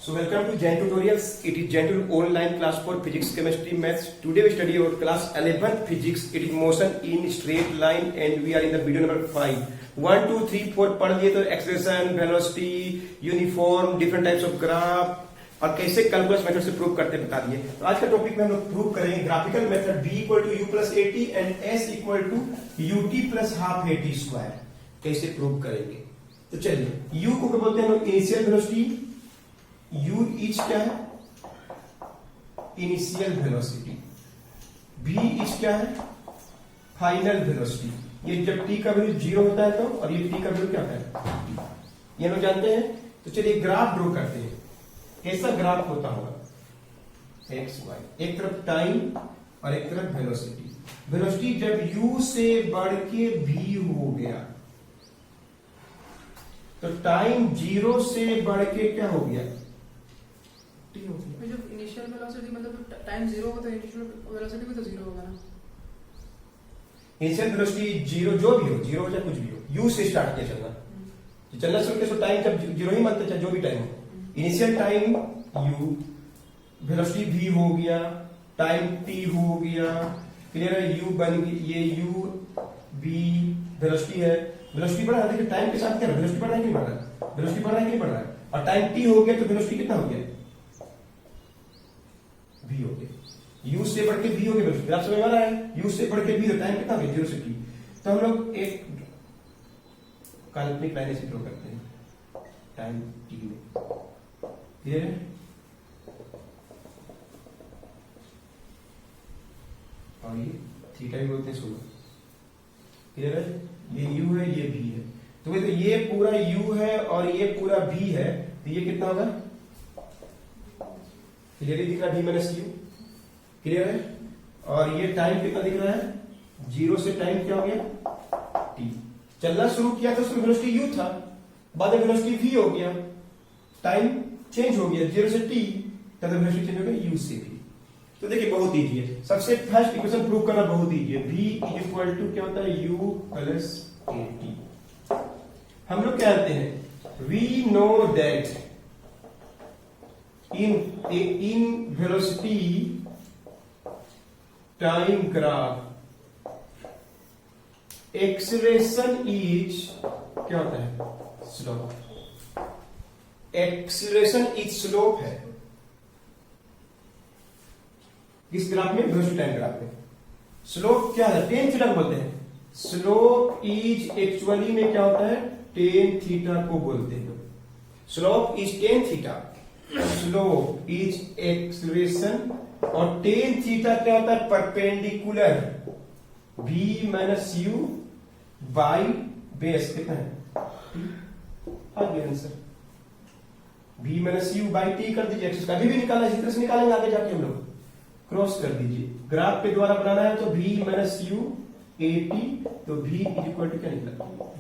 So welcome to Jain Tutorials. It is Jain Tutorial online class for physics, chemistry, maths. Today we study about class 11 physics. It is motion in straight line and we are in the video number 5. 1, 2, 3, 4 पढ़ लिए तो expression, velocity, uniform, different types of graph और कैसे calculus method से prove करते बता दिए। तो आज का टॉपिक में हम लोग प्रूव करेंगे graphical method b equal to u plus a t and s equal to u t plus half a t square कैसे प्रूव करेंगे। तो चलिए u को क्या बोलते हैं हम लोग इनिशियल वेलोसिटी, u इच क्या है इनिशियल वेलोसिटी, v इच क्या है फाइनल वेलोसिटी। ये जब t का वैल्यू 0 होता है तो, और ये t का वैल्यू क्या होता है ये लोग जानते हैं। तो चलिए ग्राफ ड्रॉ करते हैं, कैसा ग्राफ होता होगा एक्स वाई, एक तरफ टाइम और एक तरफ वेलोसिटी। वेलोसिटी जब u से बढ़ के v हो गया तो टाइम 0 से बढ़ के क्या हो गया t हो गया। जब इनिशियल वेलोसिटी मतलब टाइम 0 होगा तो इनिशियल वेलोसिटी भी तो 0 होगा ना। इनिशियल वेलोसिटी 0 जो भी हो, 0 हो चाहे कुछ भी हो, u से स्टार्ट किया चलना, चलना शुरू किया तो टाइम जब 0 ही मानते चाहे जो भी टाइम हो। Initial time u, velocity v हो गया, टाइम t हो गया, क्लियर है। u बन गई, ये u v वेलोसिटी है। वेलोसिटी बढ़ रहा है, देखिए टाइम के साथ क्या है, वेलोसिटी बढ़ रहा है कि नहीं बढ़ रहा है, वेलोसिटी बढ़ रहा है कि नहीं बढ़ रहा है। और टाइम t हो गया तो वेलोसिटी कितना हो गया v हो गया, u से बढ़ के v हो गया वेलोसिटी। आप समझ में आ रहा है, u से बढ़ के v तो टाइम कितना हो गया 0 से t। तो हम लोग एक काल्पनिक लाइन से ड्रॉ करते हैं टाइम t में, क्लियर है। और ये थीटा भी बोलते हैं 16, क्लियर है। ये u है, ये v है। तो भाई तो ये पूरा u है और ये पूरा v है, तो ये कितना होगा क्लियर दिख रहा है v माइनस u, क्लियर है। और ये टाइम कितना दिख रहा है 0 से टाइम क्या हो गया t। चलना शुरू किया तो उसमें वेलोसिटी u था, बाद में वेलोसिटी v हो गया, टाइम चेंज हो गया 0 से t, तब वेलोसिटी चेंज हो गया u से v। तो देखिए बहुत इजी है, सबसे फर्स्ट इक्वेशन प्रूव करना बहुत इजी है। v इज इक्वल टू क्या होता है u प्लस ए टी। हम लोग क्या जानते हैं, we know that in velocity time graph acceleration is क्या होता है स्लोप। एक्सीलरेशन इज स्लोप है इस ग्राफ में, वेलोसिटी टाइम ग्राफ में। स्लोप क्या है, टेन थीटा बोलते हैं। स्लोप इज एक्चुअली में क्या होता है टेन थीटा को बोलते हैं। Slope is tan theta, slope is acceleration, और टेन थीटा क्या होता है perpendicular v minus u by base कितना है आ गया answer. v minus u by T कर दीजिए, एक्सिस का भी निकालना इसी तरह से निकालेंगे आगे जाके हम लोग। क्रॉस कर दीजिए, ग्राफ पे द्वारा बनाना है तो v minus U A T, तो v इज इक्वल टू क्या निकला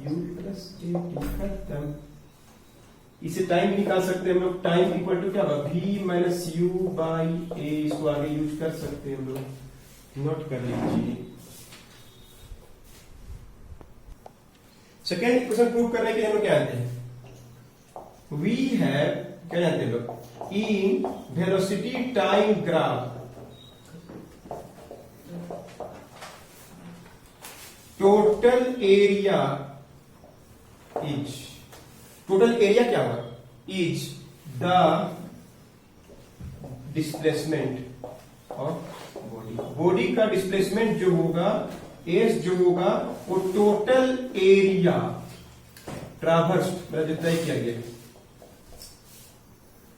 u प्लस ए टी खत्म। इसे टाइम भी निकाल सकते हैं हम लोग, टाइम इक्वल टू क्या होगा v माइनस यू बाई ए, इसको आगे यूज कर सकते हैं हम लोग, नोट कर लीजिए। सेकेंड क्वेश्चन प्रूव करने के लिए हम लोग क्या जानते हैं, वी हैव क्या जानते हैं लोग इन velocity time graph total area is, total area क्या होगा is the displacement of body. Body का डिस्प्लेसमेंट जो होगा एस जो होगा वो टोटल एरिया ट्रावर्स्ड, मेरा जितना ही किया गया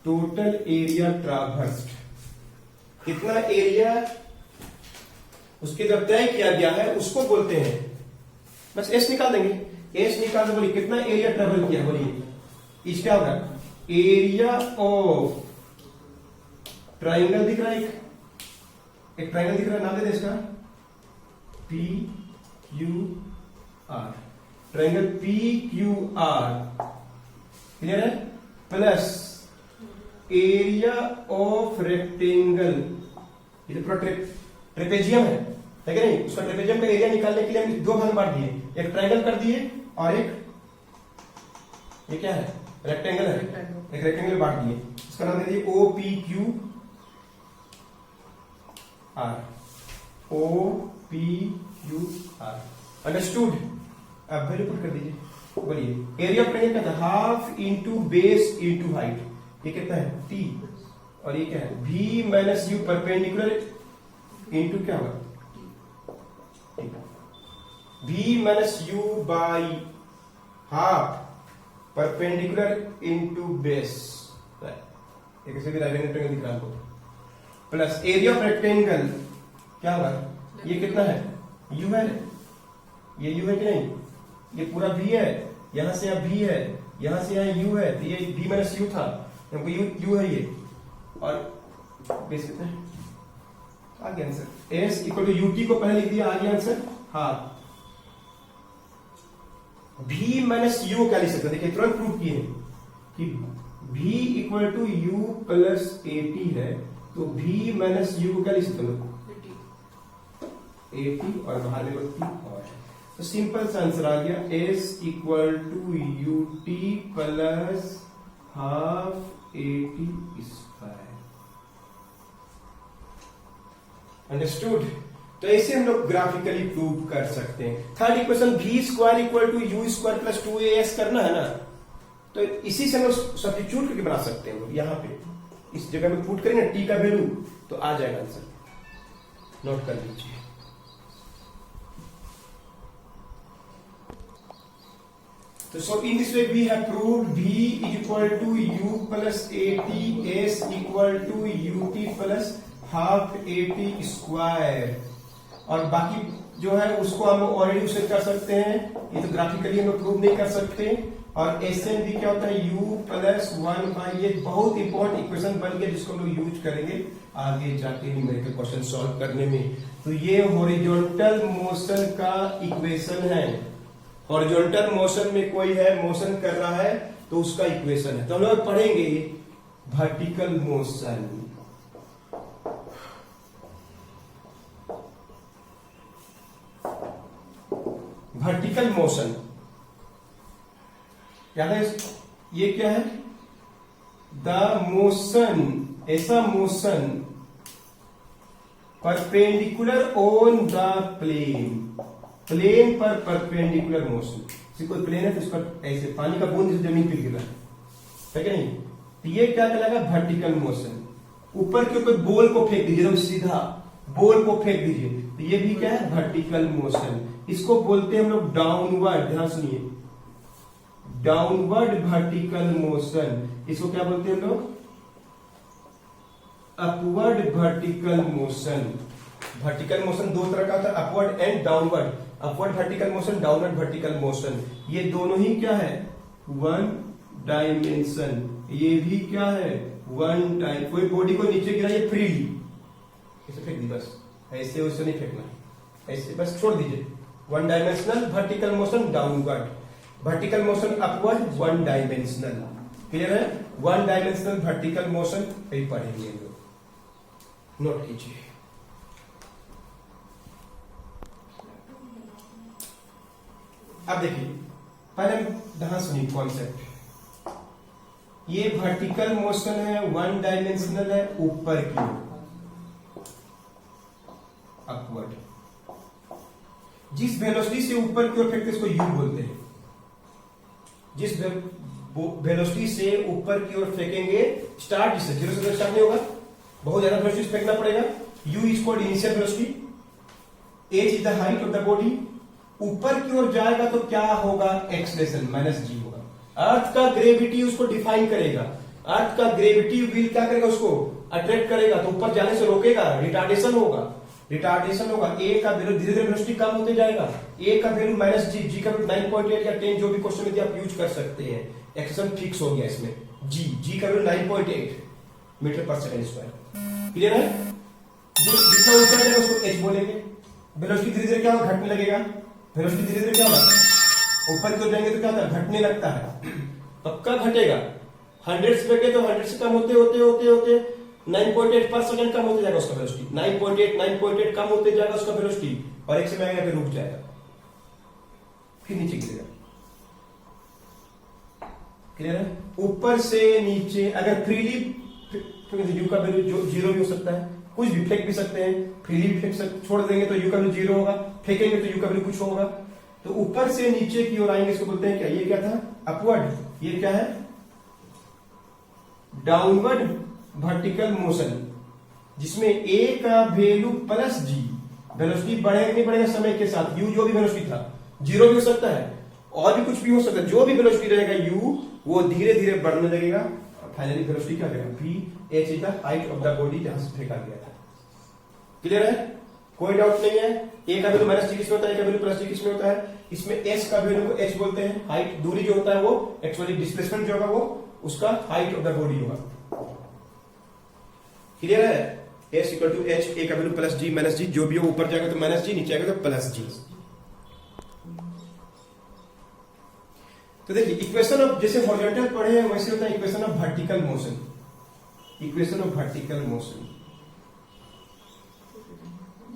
टोटल एरिया ट्रावर्स्ड, कितना एरिया उसके जब तय किया गया है उसको बोलते हैं, बस एस निकाल देंगे, एस निकाल दे, बोलिए कितना एरिया ट्रेवल किया, बोलिए इस क्या होगा एरिया ऑफ ट्राइंगल दिख रहा है, एक ट्राइंगल दिख रहा है, नाम दे दे इसका P Q are, triangle P Q are, clear है, प्लस एरिया ऑफ रेक्टेंगल, ये पूरा ट्रेपेजियम है कि नहीं, उसका ट्रेपेजियम का एरिया निकालने के लिए हम दो भाग बांट दिए, एक ट्राइंगल कर दिए और एक ये क्या है रेक्टेंगल है, रेक्टेंगल। एक रेक्टेंगल बांट दिए, इसका नाम दे दिए O P Q R, O P Q R, understood. अब वैल्यू पुट कर दीजिए, बोलिए एरिया ऑफ ट्रायंगल क्या था, half into base into height, ये कितना है टी, और ये क्या है v minus u perpendicular into क्या होगा v minus u by half perpendicular into base, एक ऐसे भी राइट एंगल ट्रायंगल दिख रहा है आपको, प्लस एरिया ऑफ रेक्टेंगल क्या होगा, ये कितना है u है, ये u है कि नहीं, ये पूरा v है, यहां से यहाँ v है, यहां से यहाँ u है, तो ये v माइनस u था, हमको u है ये, और बेस कितना है, आ गया answer, s equal to ut को पहले लिख दिया, आ गया आंसर। हाँ v माइनस u क्या लिख सकते हैं, देखिए तुरंत प्रूव किए कि v equal to u plus at है, तो v माइनस u को क्या लिख सकते हैं, 80 और बाहर में 80 और है, तो सिंपल सा आंसर आ गया, s equal to ut plus half 80 square, understood. तो ऐसे हम लोग ग्राफिकली प्रूव कर सकते हैं। Third equation v square equal to u square plus 2as करना है ना, तो इसी से हम लोग सब्स्टिट्यूट करके बना सकते हैं, यहाँ पे इस जगह में पुट करें ना t का वैल्यू, तो आ जाएगा आंसर, नोट कर लीजिए। So in this way we have proved v is equal to u plus at, s equal to ut plus half at square, और बाकी जो है उसको हम लोग ऑलरेडी उसे कर सकते हैं, ये तो ग्राफिकली हम लोग प्रूव नहीं कर सकते, और एसएन भी क्या होता है u प्लस 1 ये बहुत इंपॉर्टेंट इक्वेशन बन गया जिसको हम लोग यूज करेंगे आगे जाके न्यूमेरिकल क्वेश्चन सॉल्व करने में। तो ये हॉरिजॉन्टल मोशन का इक्वेशन है, हॉरिजॉन्टल मोशन में कोई है मोशन कर रहा है तो उसका इक्वेशन है। तो हम लोग पढ़ेंगे वर्टिकल मोशन, वर्टिकल मोशन याद है, ये क्या है, द मोशन, ऐसा motion perpendicular on the plane, plane पर परपेंडिकुलर मोशन, कोई प्लेन है तो उसका ऐसे पानी का बूंद जमीन पे गिर रहा है क्या नहीं, तो ये क्या कहलाएगा वर्टिकल मोशन। ऊपर के कोई बॉल को फेंक दीजिए, एकदम सीधा बॉल को फेंक दीजिए, तो ये भी क्या है वर्टिकल मोशन, इसको बोलते हैं हम लोग डाउनवर्ड, ध्यान सुनिए, डाउनवर्ड वर्टिकल मोशन, इसको क्या बोलते हैं हम लोग, upward vertical motion. Vertical motion दो तरह का था, upward and downward, upward vertical motion, downward vertical motion, ये दोनों ही क्या है वन डायमेंशन, ये भी क्या है वन टाइम। कोई बॉडी को नीचे गिराइए फ्रीली, ऐसे फेंक दी बस, ऐसे वैसे नहीं फेंकना, ऐसे बस छोड़ दीजिए, one dimensional vertical motion downward, vertical motion upward, one dimensional, clear है, वन डायमेंशनल वर्टिकल मोशन यही पढ़ेंगे हम लोग, नोट कीजिए। अब देखिए पहले ध्यान सुनिए कॉन्सेप्ट, ये वर्टिकल मोशन है, वन डायमेंशनल है, ऊपर की ओर अपवर्ड, जिस वेलोसिटी से ऊपर की ओर फेंकते इसको यू बोलते हैं, जिस वेलोसिटी से ऊपर की ओर फेंकेंगे, स्टार्ट जिससे जीरो से स्टार्ट नहीं होगा, बहुत ज्यादा वेलोसिटी से फेंकना पड़ेगा, u is called initial velocity, h is the height of the body, ऊपर की ओर जाएगा तो क्या होगा एक्सलेशन माइनस जी होगा, अर्थ का ग्रेविटी उसको डिफाइन करेगा, अर्थ का ग्रेविटी व्हील क्या करेगा उसको अट्रैक्ट करेगा, तो ऊपर जाने से रोकेगा, रिटार्डेशन होगा, रिटार्डेशन होगा, ए का वैल्यू धीरे धीरे वेलोसिटी कम होते जाएगा, ए का वैल्यू माइनस जी, जी का वैल्यू 9.8 या 10 जो भी क्वेश्चन में आप यूज कर सकते हैं, एक्सप्रेशन फिक्स हो गया इसमें, जी का वैल्यू 9.8 मीटर पर सेकंड स्क्वायर, क्लियर है, जो जितना ऊंचा जाएगा उसको एच बोलेंगे, वेलोसिटी धीरे धीरे क्या होगा घटने लगेगा, वेलोसिटी धीरे धीरे क्या होगा ऊपर की ओर जाएंगे तो क्या होता है घटने लगता है, पक्का घटेगा, 100 से फेंके तो 100 से कम होते होते होते होते 9.8 पर सेकंड कम होते जाएगा उसका वेलोसिटी, 9.8 कम होते जाएगा उसका वेलोसिटी, और एक समय आएगा फिर रुक जाएगा, फिर नीचे गिरेगा, क्लियर है? ऊपर से नीचे अगर फ्रीली यू का वैल्यू जो जीरो भी हो सकता है, कुछ भी फेंक भी सकते हैं, फ्रीली भी फेंक सकते, छोड़ देंगे तो यू का वैल्यू जीरो होगा, फेंकेंगे तो यू का वैल्यू कुछ होगा। तो ऊपर से नीचे की ओर आएंगे, इसको बोलते हैं क्या? ये क्या था? अपवर्ड। ये क्या है? डाउनवर्ड वर्टिकल मोशन, जिसमें ए का वैल्यू प्लस जी, वेलोसिटी बढ़ेगा नहीं बढ़ेगा समय के साथ, यू जो भी वेलोसिटी था, जीरो भी हो सकता है और भी कुछ भी हो सकता है, जो भी वेलोसिटी रहेगा यू वो धीरे धीरे बढ़ने लगेगा और फाइनली वेलोसिटी क्या करेगा? V H is the height of the body जहां से फेंका गया था। क्लियर है? कोई डाउट नहीं है? ए का वैल्यू माइनस जी किसमें होता है, ए का वैल्यू प्लस जी किसमें होता है? इसमें एस का वैल्यू को एच बोलते हैं, हाइट दूरी जो होता है वो एक्चुअली डिस्प्लेसमेंट जो होगा वो उसका हाइट ऑफ द बॉडी होगा। क्लियर है? एस इक्वल टू एच, ए का वैल्यू प्लस जी माइनस जी, जो भी हो ऊपर जाएगा तो माइनस जी, नीचे आएगा तो प्लस जी। तो देखिए इक्वेशन ऑफ, जैसे हॉरिजॉन्टल पढ़े हैं वैसे होता है equation of vertical motion. Equation of vertical motion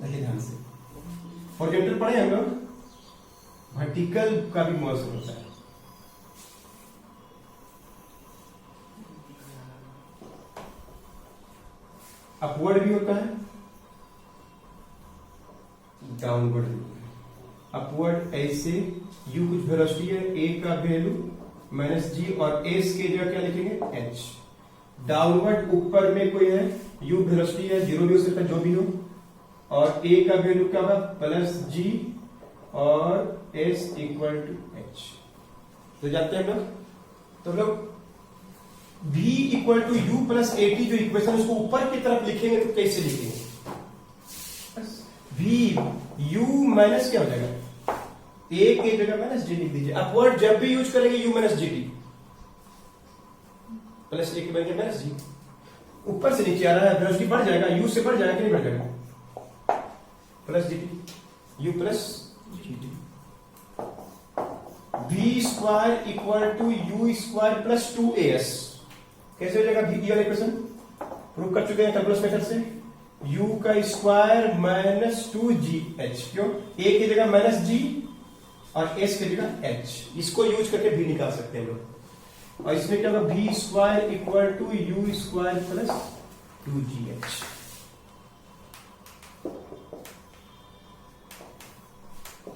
देखिए ध्यान से, हॉरिजॉन्टल पढ़े हम लोग, वर्टिकल का भी मोशन होता है। अपवर्ड भी होता है, डाउनवर्ड भी होता है। अपवर्ड ऐसे यू कुछ वेलोसिटी है, ए का वैल्यू माइनस जी और एस के जगह क्या लिखेंगे? एच। डाउनवर्ड ऊपर में कोई है, यू वेलोसिटी है, जीरो भी हो सकता है जो भी हो, और ए का वैल्यू क्या होगा? प्लस जी और एस इक्वल टू एच। तो जाते हैं लोग, तो लोग v equal to u plus a t जो इक्वेशन उसको ऊपर की तरफ लिखेंगे तो कैसे लिखेंगे? v u माइनस क्या हो जाएगा? ए के जगह माइनस जी लिख दीजिए। अपवर्ड जब भी यूज करेंगे U minus G T, plus A के बनेंगे माइनस जी। ऊपर से नीचे आ रहा है, वेलोसिटी बढ़ जाएगा, यू से बढ़ जाएगा कि नहीं बढ़ जाएगा? Plus g t, u plus g t. V square equal to u square plus two a s, कैसे हो जाएगा? वी वाला इक्वेशन प्रूव कर चुके हैं कैलकुलस मेथड से। u का square minus two g H, क्यों? a की जगह माइनस जी और s की जगह h, इसको यूज करके v निकाल सकते हैं लोग। और इसमें क्या होगा? v square equal to u square plus two g h.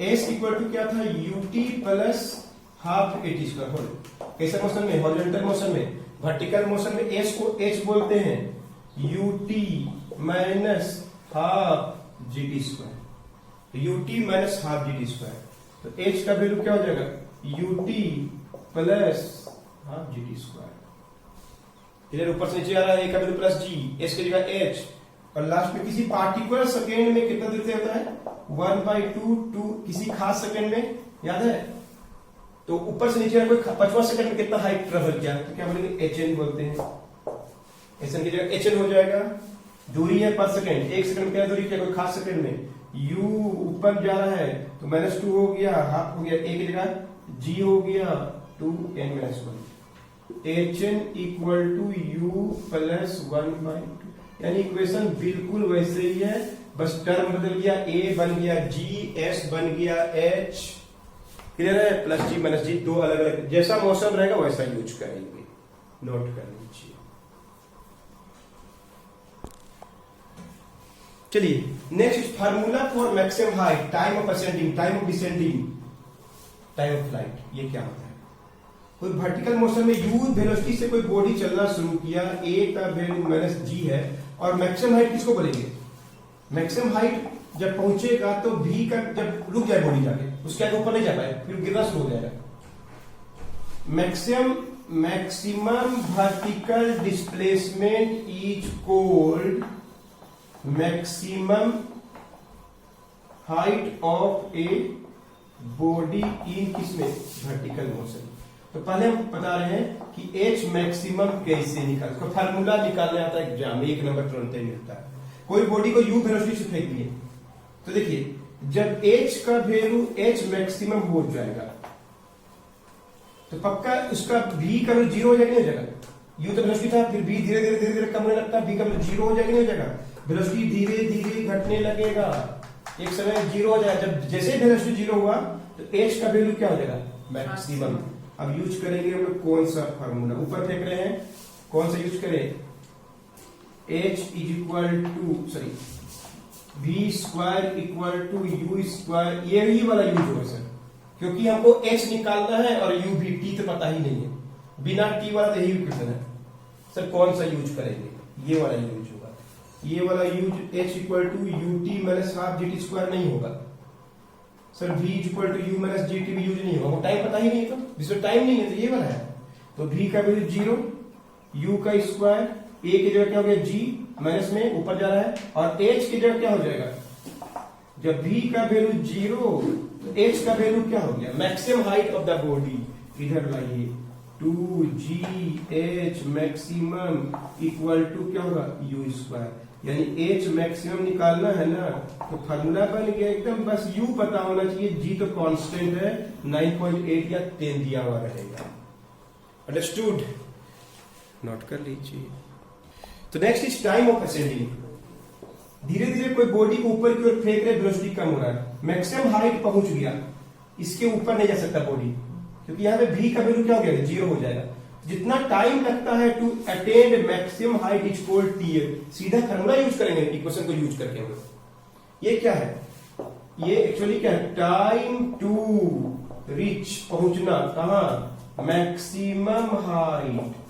s equal to क्या था? ut plus half a t square whole. कैसे मोशन में? हॉरिजॉन्टल मोशन में। वर्टिकल मोशन में एस को एच बोलते हैं, u t minus half g t square, u t minus half g t square. तो एच का वैल्यू क्या हो जाएगा? U t plus half g t square. इधर ऊपर से नीचे आ रहा है, ए का वैल्यू प्लस जी, एस की जगह एच, और लास्ट में किसी पार्टिकुलर सेकेंड में कितना दूरी होता है? 1/2 टू किसी खास सेकेंड में, याद है? तो ऊपर से नीचे कोई 5वां सेकंड में कितना हाइट ट्रेवल किया तो क्या बोलेंगे? एच एन बोलते हैं। एच एन की जगह एच एन हो जाएगा। दूरी है पर सेकंड, एक सेकंड में क्या दूरी किया? कोई खास सेकंड में। यू ऊपर जा रहा है तो -2 हो गया, हाफ हो गया, ए की जगह जी हो गया 2n-1। H n equal to u plus 1/2, यानी इक्वेशन बिल्कुल वैसे ही है, बस टर्म बदल गया, ए बन गया जी, एस बन गया एच। क्लियर है? प्लस जी माइनस जी, दो अलग अलग, जैसा मौसम रहेगा वैसा यूज करेंगे, नोट कर लीजिए। चलिए next, formula for maximum height, time of ascending, time of descending, time of flight. ये क्या होता है? कोई वर्टिकल मोशन में यू वेलोसिटी से कोई बॉडी चलना शुरू किया, ए का वैल्यू माइनस जी है, और मैक्सिमम हाइट किसको बोलेंगे? मैक्सिमम हाइट जब पहुंचेगा तो v का, जब रुक जाए बॉडी जाके, उसके आगे ऊपर नहीं जा पाए, फिर गिरना शुरू हो जाएगा। Maximum vertical displacement is called maximum height of a body in किसमें? Vertical motion. तो पहले हम बता रहे हैं कि एच मैक्सिमम कैसे निकाल, उसका फार्मूला निकालने आता है एग्जाम में, 1 नंबर तुरंत ही मिलता है। कोई बॉडी को यू वेलोसिटी से फेंक दिए तो देखिए जब h का वैल्यू h मैक्सिमम हो जाएगा तो पक्का उसका v का वैल्यू 0 हो जाएगा, नहीं हो जाएगा? u तो वेलोसिटी था, फिर v धीरे धीरे धीरे धीरे कम होने लगता है, v का वैल्यू 0 हो जाएगा, नहीं हो जाएगा? वेलोसिटी धीरे धीरे घटने लगेगा, एक समय 0 हो जाएगा। जब जैसे वेलोसिटी 0 हुआ तो h का वैल्यू क्या हो जाएगा? मैक्सिमम। अब यूज करेंगे हम लोग कौन सा फार्मूला, ऊपर फेंक रहे हैं, कौन सा यूज करें, h is equal to sorry v square equal to u square, ये वाला यूज होगा सर, क्योंकि हमको h निकालना है और u भी, t तो पता ही नहीं है, बिना t वाला तो यही क्वेश्चन है सर, कौन सा यूज करेंगे, ये वाला यूज होगा, ये वाला use h equal to ut minus half gt square नहीं होगा sir, v equal to u minus gt भी यूज नहीं होगा, वो टाइम पता ही नहीं है, तो जिसमें टाइम नहीं है तो ये वाला है, तो v का वैल्यू 0, u का स्क्वायर, a की जगह क्या हो गया g माइनस में ऊपर जा रहा है, और h की जगह क्या हो जाएगा, जब v का वैल्यू 0 तो h का वैल्यू क्या हो गया, maximum height of the body, इधर लाइए 2gh मैक्सिमम इक्वल टू क्या होगा u स्क्वायर, यानी h मैक्सिमम निकालना है ना, तो फार्मूला बन गया एकदम, बस u पता होना चाहिए, g तो कांस्टेंट है 9.8 या 10 दिया हुआ रहेगा, अंडरस्टूड, नोट कर लीजिए। तो next is time of ascending, धीरे धीरे कोई बॉडी को ऊपर की ओर फेंक रहे, वेलोसिटी कम हो रहा है, मैक्सिमम हाइट पहुंच गया, इसके ऊपर नहीं जा सकता बॉडी, क्योंकि यहाँ पे v का वैल्यू क्या हो गया, 0 हो जाएगा, जितना टाइम लगता है to attend maximum height is called tf, सीधा फार्मूला यूज करेंगे इक्वेशन को यूज करके हम लोग, ये क्या है, ये एक्चुअली क्या है, टाइम टू रीच, पहुंचना कहां, मैक्सिमम हाइट,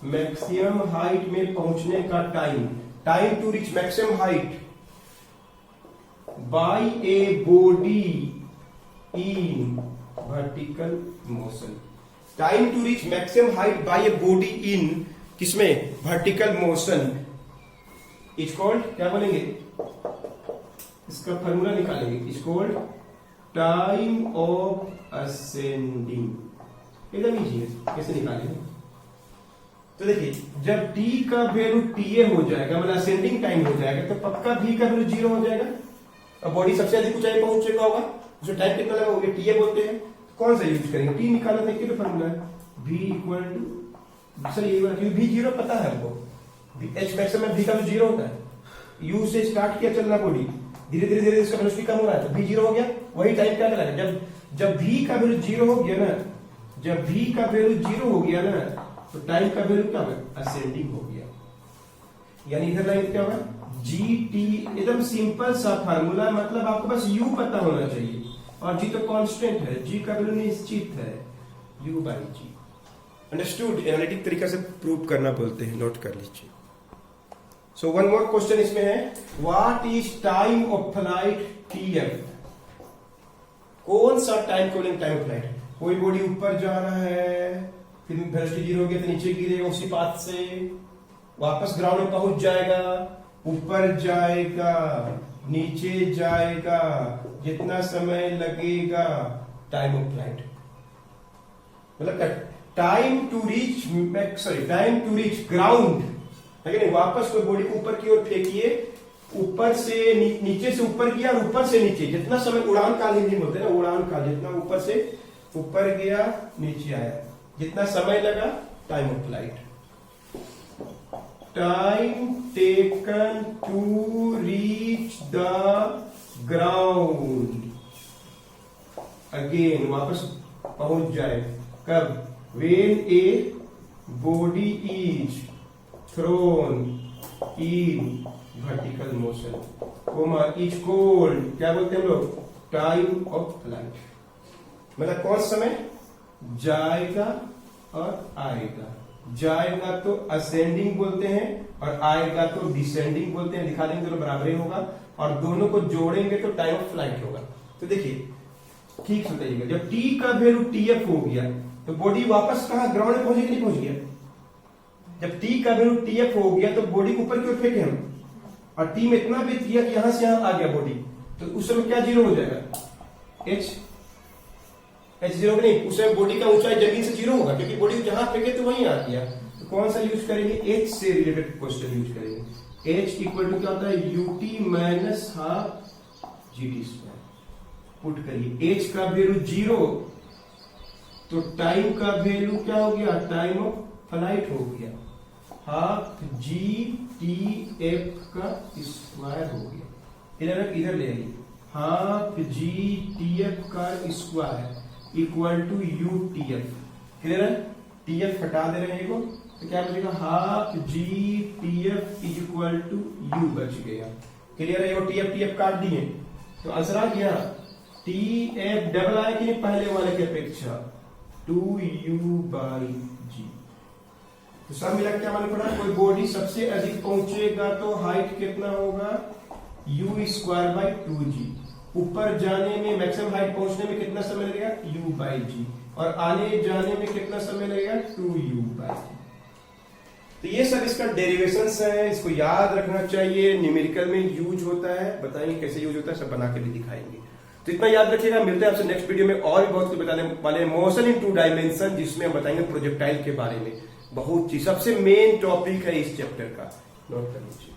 मैक्सिमम हाइट में पहुंचने का time, time to reach maximum height by a body in vertical motion, time to reach maximum height by a body in किसमें, वर्टिकल मोशन इज कॉल्ड, क्या बोलेंगे, इसका formula निकालेंगे, is called time of ascending, एकदम easy है, कैसे निकालेंगे, तो देखिए जब t का वैल्यू ta हो जाएगा, मतलब असेंडिंग टाइम हो जाएगा, तो पक्का v का वैल्यू 0 हो जाएगा, और बॉडी सबसे अधिक ऊंचाई पहुंच चुका होगा, जो टाइम कितना लगा होगा ta बोलते हैं, कौन सा यूज करेंगे, t निकालना, देखिए तो फॉर्मूला है v इक्वल टू, सर ये वाला v 0 पता है हमको, h मैक्सिमम v का वैल्यू 0 होता है, u से स्टार्ट किया चलना बॉडी, धीरे धीरे धीरे इसका वेलोसिटी कम हो रहा है, तो v 0 हो गया, वही टाइम क्या लगेगा, जब v का वैल्यू 0 हो गया ना, जब v का वैल्यू 0 हो गया ना, तो टाइम का वैल्यू क्या होगा, असेंडिंग हो गया, यानी इधर लाइन क्या होगा, gt, एकदम सिंपल सा फार्मूला, मतलब आपको बस u पता होना चाहिए, और g तो कांस्टेंट है, g का वैल्यू निश्चित है, u by g, understood, analytic तरीका से प्रूव करना बोलते हैं, नोट कर लीजिए। सो वन मोर क्वेश्चन इसमें है, what is time of flight tf, कौन सा टाइम को टाइम ऑफ फ्लाइट, कोई बॉडी ऊपर जा रहा है, फिर वेलोसिटी 0 हो गया तो नीचे गिरेगा, उसी पाथ से वापस ग्राउंड में पहुंच जाएगा, ऊपर जाएगा, नीचे जाएगा, जितना समय लगेगा, टाइम ऑफ फ्लाइट, मतलब time to reach, sorry time to reach ground, लेकिन वापस कोई बॉडी को ऊपर की ओर फेंकिए, ऊपर से नीचे से ऊपर गया और ऊपर से नीचे, जितना समय, उड़ान काल हिंदी बोलते हैं ना, उड़ान काल, जितना ऊपर से ऊपर गया नीचे आया, जितना समय लगा, time of flight, time taken to reach the ground, again वापस पहुंच जाए, कब, when a body is thrown in vertical motion, is called, क्या बोलते हैं हम लोग, टाइम ऑफ फ्लाइट, मतलब कौन समय, जाएगा और आएगा, जाएगा तो असेंडिंग बोलते हैं और आएगा तो डिसेंडिंग बोलते हैं, दिखा देंगे दोनों बराबर ही होगा, और दोनों को जोड़ेंगे तो टाइम ऑफ फ्लाइट होगा। तो देखिए ठीक से बताइएगा, जब t का वैल्यू tf हो गया तो बॉडी वापस कहां, ग्राउंड में पहुंचे कि नहीं पहुंच गया, जब t का वैल्यू tf हो गया तो बॉडी को ऊपर की ओर फेंके हम, और t में इतना भी दिया कि यहां से यहां आ गया बॉडी, तो उस समय क्या 0 हो जाएगा, h 0 नहीं, उस समय बॉडी का ऊंचाई जमीन से 0 होगा, क्योंकि बॉडी जहां फेंके तो वहीं आ गया, तो कौन सा यूज करेंगे, h से रिलेटेड क्वेश्चन यूज करेंगे, h इक्वल टू क्या होता है, ut minus half gt square, put करिए, h का वैल्यू 0, तो टाइम का वैल्यू क्या हो गया, टाइम ऑफ फ्लाइट हो गया, हाफ gtf का स्क्वायर हो गया, इधर ले आइए, हाफ gtf का square equal to utf, clear है? टीएफ हटा दे रहे हैं को, तो क्या बचेगा half g t f is equal to u बच गया। क्लियर है? वो टीएफ टीएफ काट दिए तो आंसर आ गया टीएफ डबल आया कि नहीं पहले वाले की अपेक्षा 2u/g। तो सब मिला क्या मालूम पड़ा, कोई बॉडी सबसे अधिक पहुंचेगा तो हाइट कितना होगा u²/2g। ऊपर जाने में मैक्सिमम हाइट पहुंचने में कितना समय लगेगा u/g, और आने जाने में कितना समय लगेगा 2u/g। तो ये सब इसका डेरिवेशंस है, इसको याद रखना चाहिए। न्यूमेरिकल में यूज होता है, बताएंगे कैसे यूज होता है, सब बना के भी दिखाएंगे। तो इतना याद रखिएगा। मिलते हैं आपसे नेक्स्ट वीडियो में, और भी बहुत कुछ बताने वाले मोशन इन 2 डायमेंशन, जिसमें हम बताएंगे प्रोजेक्टाइल के बारे में। बहुत चीज सबसे मेन टॉपिक है इस चैप्टर का, नोट कर लीजिए।